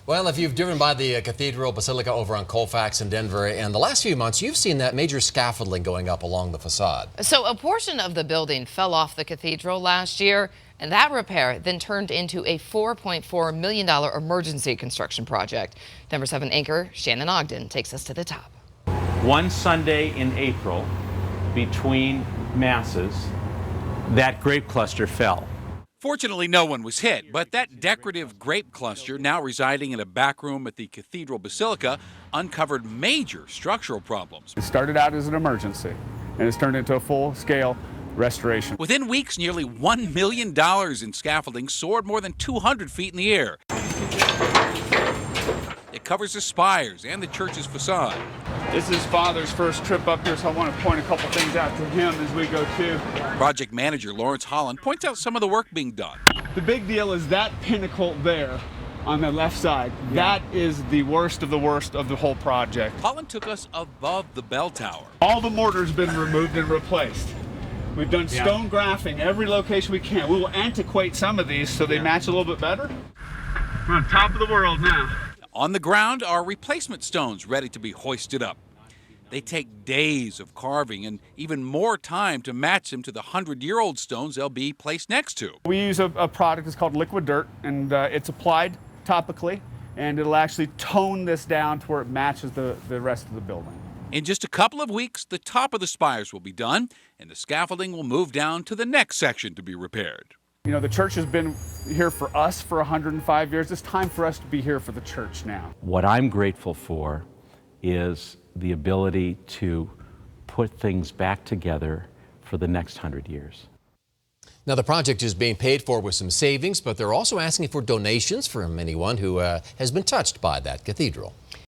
Well, if you've driven by the Cathedral Basilica over on Colfax in Denver, in the last few months, you've seen that major scaffolding going up along the facade. So a portion of the building fell off the cathedral last year, and that repair then turned into a $4.4 million emergency construction project. Denver 7 anchor Shannon Ogden takes us to the top. One Sunday in April, between masses, that grape cluster fell. Fortunately, no one was hit, but that decorative grape cluster, now residing in a back room at the Cathedral Basilica, uncovered major structural problems. It started out as an emergency, and it's turned into a full-scale restoration. Within weeks, nearly $1 million in scaffolding soared more than 200 feet in the air. It covers the spires and the church's facade. This is Father's first trip up here, so I want to point a couple things out to him as we go too. Project manager Lawrence Holland points out some of the work being done. The big deal is that pinnacle there on the left side. That is the worst of the whole project. Holland took us above the bell tower. All the mortar's been removed and replaced. We've done stone graphing every location we can. We will antiquate some of these so they match a little bit better. We're on top of the world now. On the ground are replacement stones ready to be hoisted up. They take days of carving and even more time to match them to the 100-year-old stones they'll be placed next to. We use a product that's called liquid dirt, and it's applied topically, and it'll actually tone this down to where it matches the rest of the building. In just a couple of weeks, the top of the spires will be done, and the scaffolding will move down to the next section to be repaired. You know, the church has been here for us for 105 years. It's time for us to be here for the church now. What I'm grateful for is the ability to put things back together for the next 100 years. Now, the project is being paid for with some savings, but they're also asking for donations from anyone who has been touched by that cathedral.